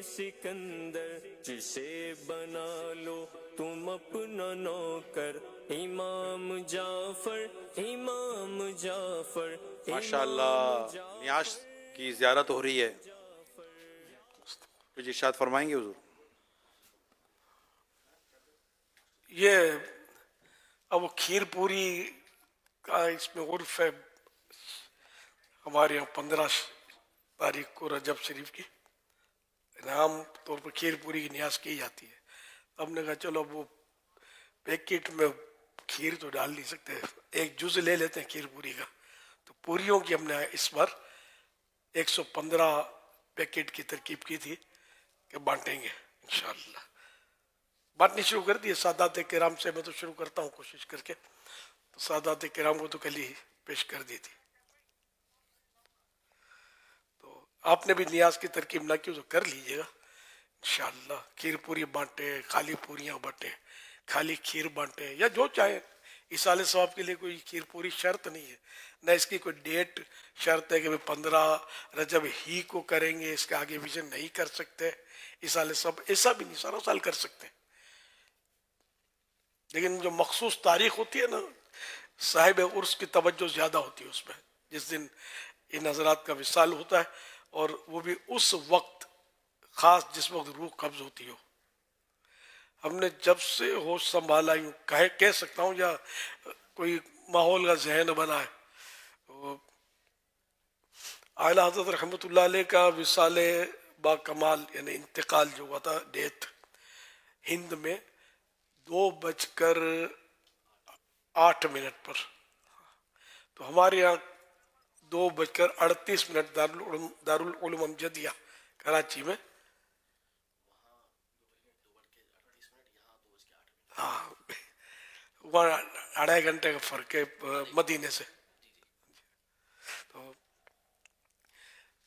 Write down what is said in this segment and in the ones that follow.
سکندر جسے بنا لو تم اپنا نوکر امام جعفر امام جعفر ماشاءاللہ نیاز کی زیارت ہو رہی ہے، کچھ ارشاد فرمائیں گے حضور؟ یہ اب کھیر پوری کا اس میں عرف ہے، ہمارے یہاں 15 تاریخ کو رجب شریف کی عام طور پر کھیر پوری کی نیاز کی جاتی ہے. ہم نے کہا چلو وہ پیکٹ میں کھیر تو ڈال نہیں سکتے، ایک جز لے لیتے ہیں کھیر پوری کا. تو پوریوں کی ہم نے اس بار 115 پیکٹ کی ترکیب کی تھی کہ بانٹیں گے انشاءاللہ. بانٹنی شروع کر دی. سادات کرام سے میں تو شروع کرتا ہوں کوشش کر کے، تو سادات کرام کو تو کل ہی پیش کر دی تھی. تو آپ نے بھی نیاز کی ترکیب نہ کی تو کر لیجئے گا انشاءاللہ. کھیر پوری بانٹے، خالی پوریاں بانٹے، خالی کھیر بانٹے، یا جو چاہیں. ایصال ثواب کے لیے کوئی کھیر پوری شرط نہیں ہے، نہ اس کی کوئی ڈیٹ شرط ہے کہ 15 رجب ہی کو کریں گے، اس کے آگے پیچھے نہیں کر سکتے. ایصال ثواب ایسا بھی نہیں، سارا سال کر سکتے ہیں. لیکن جو مخصوص تاریخ ہوتی ہے نا، صاحب عرس کی توجہ زیادہ ہوتی ہے اس میں، جس دن ان حضرات کا وصال ہوتا ہے، اور وہ بھی اس وقت خاص جس وقت روح قبض ہوتی ہو. ہم نے جب سے ہوش سنبھالا یوں کہہ سکتا ہوں، یا کوئی ماحول کا ذہن بنا ہے. اعلیٰ حضرت رحمۃ اللہ علیہ کا وصال با کمال یعنی انتقال جو ہوا تھا، ڈیتھ، ہند میں 2:08 پر. تو ہمارے یہاں 2:38 دارالعلوم امجدیہ کراچی میں، ہاں وہاں 2.5 گھنٹے کا فرق ہے مدینے سے.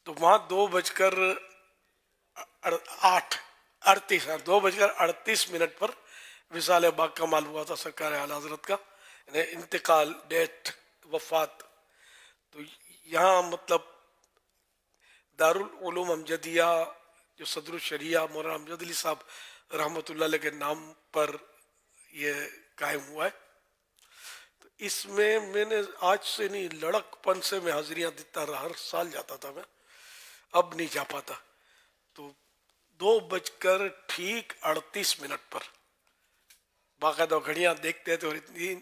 تو وہاں 2:38 پر وصال با کمال ہوا تھا سرکار اعلیٰ حضرت کا، یعنی انتقال، ڈیتھ، وفات. تو یہاں مطلب دارالعلوم امجدیہ جو صدر الشریعہ مولانا امجد علی صاحب رحمۃ اللہ علیہ کے نام پر یہ قائم ہوا ہے. تو اس میں میں نے آج سے نہیں، لڑک پن سے میں حاضریاں دیتا رہا، ہر سال جاتا تھا میں، اب نہیں جا پاتا. تو 2:38 پر باقاعدہ گھڑیاں دیکھتے تھے، اور اتنی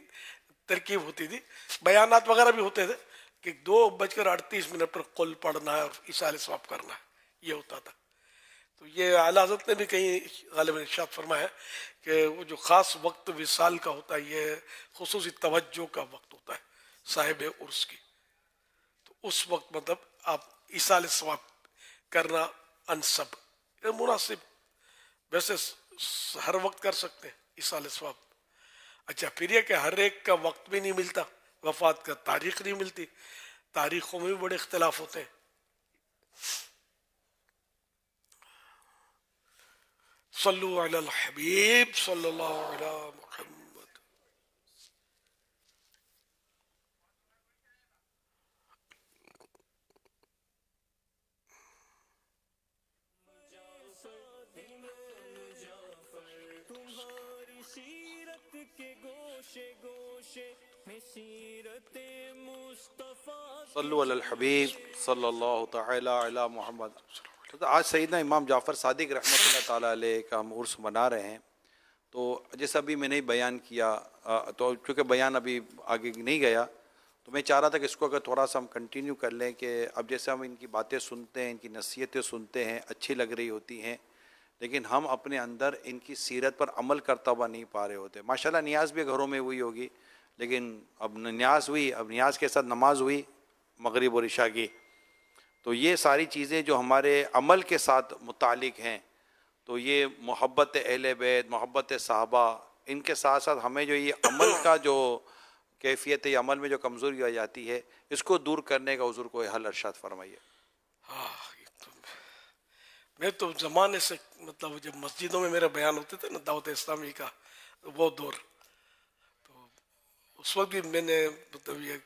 ترکیب ہوتی تھی، بیانات وغیرہ بھی ہوتے تھے کہ 2:38 پر قل پڑھنا ہے اور ایصال ثواب کرنا ہے، یہ ہوتا تھا. تو یہ اعلیٰ حضرت نے بھی کہیں غالباً ارشاد فرمایا کہ وہ جو خاص وقت وصال کا ہوتا ہے، یہ خصوصی توجہ کا وقت ہوتا ہے صاحب عرس کی. تو اس وقت مطلب آپ ایصال ثواب کرنا انسب مناسب. ویسے ہر وقت کر سکتے ہیں ایصال ثواب. اچھا پھر یہ کہ ہر ایک کا وقت بھی نہیں ملتا، وفات کا تاریخ نہیں ملتی، تاریخوں میں بھی بڑے اختلاف ہوتے ہیں. صلو علی الحبیب صلی اللہ علیہ محمد. تمہاری سیرت کے گوشے گوشے میں سیرت مصطفیٰ صلو علی الحبیب صلی اللہ تعالی علی محمد. آج سیدنا امام جعفر صادق رحمۃ اللہ تعالیٰ علیہ کا ہم عرس منا رہے ہیں. تو جیسا ابھی میں نے بیان کیا، تو چونکہ بیان ابھی آگے نہیں گیا، تو میں چاہ رہا تھا کہ اس کو اگر تھوڑا سا ہم کنٹینیو کر لیں، کہ اب جیسے ہم ان کی باتیں سنتے ہیں، ان کی نصیحتیں سنتے ہیں، اچھی لگ رہی ہوتی ہیں، لیکن ہم اپنے اندر ان کی سیرت پر عمل کرتا ہوا نہیں پا رہے ہوتے. ماشاءاللہ نیاز بھی گھروں میں ہوئی ہوگی، لیکن اب نیاز ہوئی، اب نیاز کے ساتھ نماز ہوئی مغرب اور عشاء کی. تو یہ ساری چیزیں جو ہمارے عمل کے ساتھ متعلق ہیں، تو یہ محبت اہل بیت، محبت صحابہ، ان کے ساتھ ساتھ ہمیں جو یہ عمل کا جو کیفیت ہے، عمل میں جو کمزوری آ جاتی ہے، اس کو دور کرنے کا حضور کو حل ارشاد فرمائیے. ہاں میں تو زمانے سے مطلب جب مسجدوں میں میرے بیان ہوتے تھے نا دعوت اسلامی کا، وہ دور، تو اس وقت بھی میں نے مطلب یہ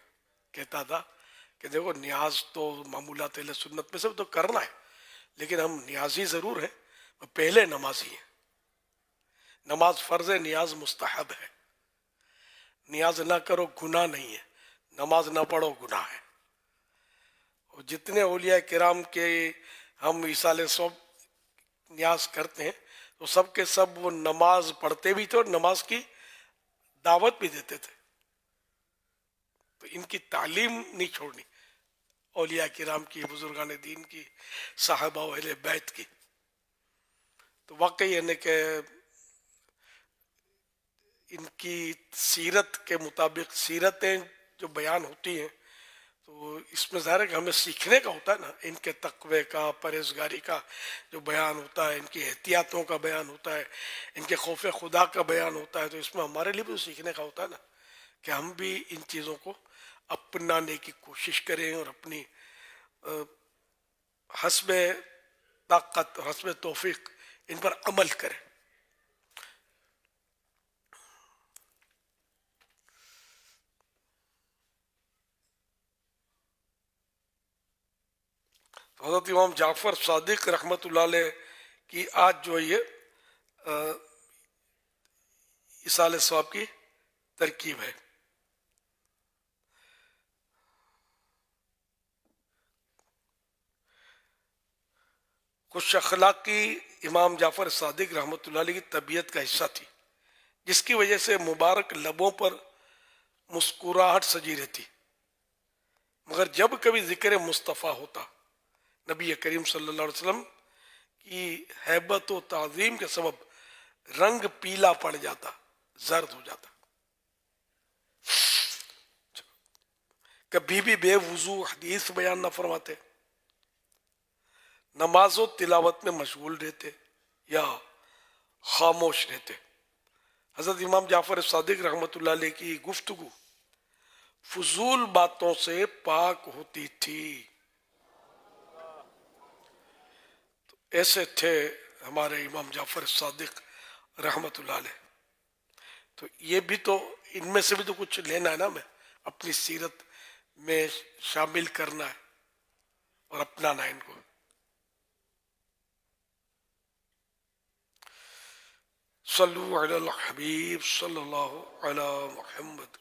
کہتا تھا کہ دیکھو نیاز تو معمولات اہل سنت میں سے تو کرنا ہے، لیکن ہم نیازی ضرور ہیں، وہ پہلے نمازی ہیں. نماز فرض ہے, نیاز مستحب ہے. نیاز نہ کرو گناہ نہیں ہے, نماز نہ پڑھو گناہ ہے. اور جتنے اولیاء کرام کے ہم ایصال ثواب نیاز کرتے ہیں تو سب کے سب وہ نماز پڑھتے بھی تھے اور نماز کی دعوت بھی دیتے تھے. تو ان کی تعلیم نہیں چھوڑنی, اولیاء کرام کی, بزرگان دین کی, صحابہ و اہل بیت کی. تو واقعی یعنی کہ ان کی سیرت کے مطابق سیرتیں جو بیان ہوتی ہیں تو اس میں ظاہر ہے کہ ہمیں سیکھنے کا ہوتا ہے نا. ان کے تقوی کا, پرہیزگاری کا جو بیان ہوتا ہے, ان کی احتیاطوں کا بیان ہوتا ہے, ان کے خوف خدا کا بیان ہوتا ہے, تو اس میں ہمارے لیے بھی سیکھنے کا ہوتا ہے نا کہ ہم بھی ان چیزوں کو اپنانے کی کوشش کریں اور اپنی حسب طاقت, حسب توفیق ان پر عمل کریں. حضرت امام جعفر صادق رحمۃ اللہ علیہ کی آج جو ہے یہ ایصال ثواب کی ترکیب ہے. خوش اخلاقی امام جعفر صادق رحمۃ اللہ علیہ کی طبیعت کا حصہ تھی, جس کی وجہ سے مبارک لبوں پر مسکراہٹ سجی رہتی. مگر جب کبھی ذکر مصطفیٰ ہوتا, نبی کریم صلی اللہ علیہ وسلم کی ہیبت و تعظیم کے سبب رنگ پیلا پڑ جاتا, زرد ہو جاتا. کبھی بھی بے وضو حدیث بیان نہ فرماتے, نماز و تلاوت میں مشغول رہتے یا خاموش رہتے. حضرت امام جعفر صادق رحمۃ اللہ علیہ کی گفتگو فضول باتوں سے پاک ہوتی تھی. تو ایسے تھے ہمارے امام جعفر صادق رحمۃ اللہ علیہ. تو یہ بھی تو ان میں سے بھی تو کچھ لینا ہے نا, ہمیں اپنی سیرت میں شامل کرنا ہے اور اپنانا ہے ان کو. صلو علی الحبیب صلی اللہ علی محمد.